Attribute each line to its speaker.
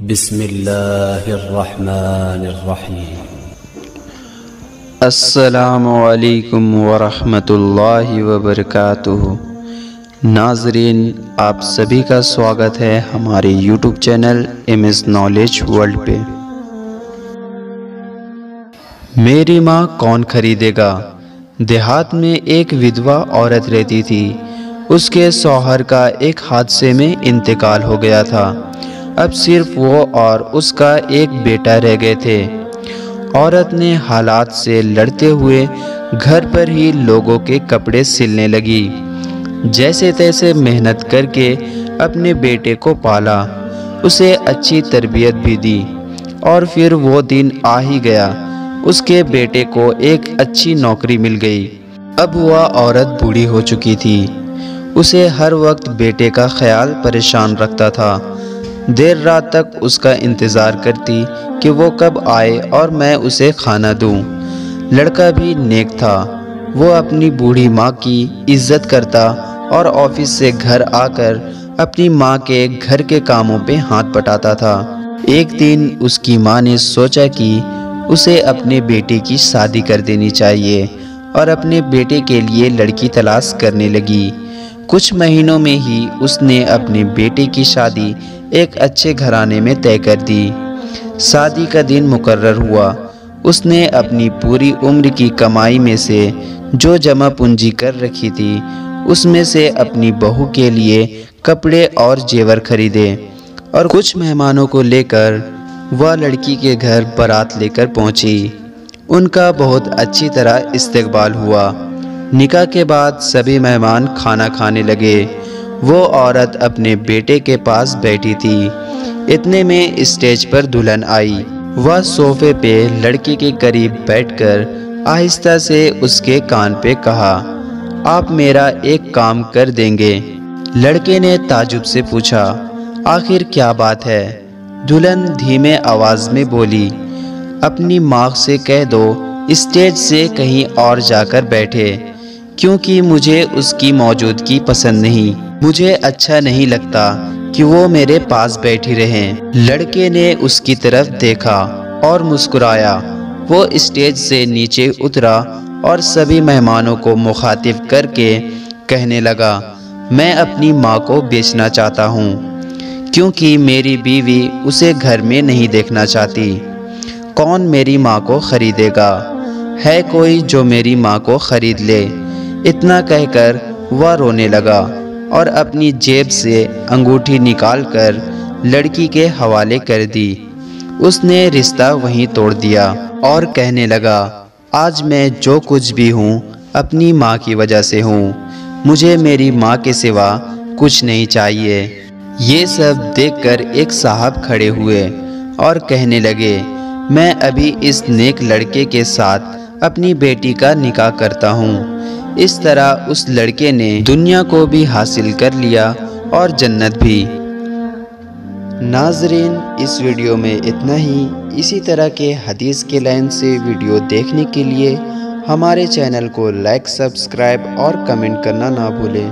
Speaker 1: بسم اللہ الرحمن الرحیم۔
Speaker 2: السلام علیکم ورحمۃ اللہ وبرکاتہ۔ ناظرین، آپ سبھی کا سواگت ہے ہمارے YouTube channel MS knowledge world پہ۔ میری ماں کون خریدے گا؟ دیہات میں ایک ودوا عورت رہتی تھی۔ اس کے شوہر کا ایک حادثے میں انتقال ہو گیا تھا۔ اب صرف وہ اور اس کا ایک بیٹا رہ گئے تھے۔ عورت نے حالات سے لڑتے ہوئے گھر پر ہی لوگوں کے کپڑے سلنے لگی۔ جیسے تیسے محنت کر کے اپنے بیٹے کو پالا، اسے اچھی تربیت بھی دی، اور پھر وہ دن آ ہی گیا، اس کے بیٹے کو ایک اچھی نوکری مل گئی۔ اب وہ عورت بوڑھی ہو چکی تھی۔ اسے ہر وقت بیٹے کا خیال پریشان رکھتا تھا۔ دیر رات تک اس کا انتظار کرتی کہ وہ کب آئے اور میں اسے کھانا دوں۔ لڑکا بھی نیک تھا۔ وہ اپنی بوڑھی ماں کی عزت کرتا اور آفس سے گھر آ کر اپنی ماں کے گھر کے کاموں پہ ہاتھ بٹاتا تھا۔ ایک دن اس کی ماں نے سوچا کہ اسے اپنے بیٹے کی شادی کر دینی چاہیے، اور اپنے بیٹے کے لیے لڑکی تلاش کرنے لگی۔ کچھ مہینوں میں ہی اس نے اپنے بیٹے کی شادی ایک اچھے گھرانے میں طے کر دی۔ شادی کا دن مقرر ہوا۔ اس نے اپنی پوری عمر کی کمائی میں سے جو جمع پونجی کر رکھی تھی، اس میں سے اپنی بہو کے لیے کپڑے اور زیور خریدے، اور کچھ مہمانوں کو لے کر وہ لڑکی کے گھر بارات لے کر پہنچی۔ ان کا بہت اچھی طرح استقبال ہوا۔ نکاح کے بعد سبھی مہمان کھانا کھانے لگے۔ وہ عورت اپنے بیٹے کے پاس بیٹھی تھی۔ اتنے میں اسٹیج پر دلہن آئی۔ وہ صوفے پہ لڑکی کے قریب بیٹھ کر آہستہ سے اس کے کان پہ کہا، آپ میرا ایک کام کر دیں گے؟ لڑکے نے تعجب سے پوچھا، آخر کیا بات ہے؟ دلہن دھیمے آواز میں بولی، اپنی ماں سے کہہ دو اسٹیج سے کہیں اور جا کر بیٹھے، کیونکہ مجھے اس کی موجودگی پسند نہیں۔ مجھے اچھا نہیں لگتا کہ وہ میرے پاس بیٹھی رہیں۔ لڑکے نے اس کی طرف دیکھا اور مسکرایا۔ وہ اسٹیج سے نیچے اترا اور سبھی مہمانوں کو مخاطب کر کے کہنے لگا، میں اپنی ماں کو بیچنا چاہتا ہوں، کیونکہ میری بیوی اسے گھر میں نہیں دیکھنا چاہتی۔ کون میری ماں کو خریدے گا؟ ہے کوئی جو میری ماں کو خرید لے؟ اتنا کہہ کر وہ رونے لگا اور اپنی جیب سے انگوٹھی نکال کر لڑکی کے حوالے کر دی۔ اس نے رشتہ وہیں توڑ دیا اور کہنے لگا، آج میں جو کچھ بھی ہوں اپنی ماں کی وجہ سے ہوں، مجھے میری ماں کے سوا کچھ نہیں چاہیے۔ یہ سب دیکھ کر ایک صاحب کھڑے ہوئے اور کہنے لگے، میں ابھی اس نیک لڑکے کے ساتھ اپنی بیٹی کا نکاح کرتا ہوں۔ اس طرح اس لڑکے نے دنیا کو بھی حاصل کر لیا اور جنت بھی۔ ناظرین، اس ویڈیو میں اتنا ہی۔ اسی طرح کے حدیث کے لائن سے ویڈیو دیکھنے کے لیے ہمارے چینل کو لائک، سبسکرائب اور کمنٹ کرنا نہ بھولیں۔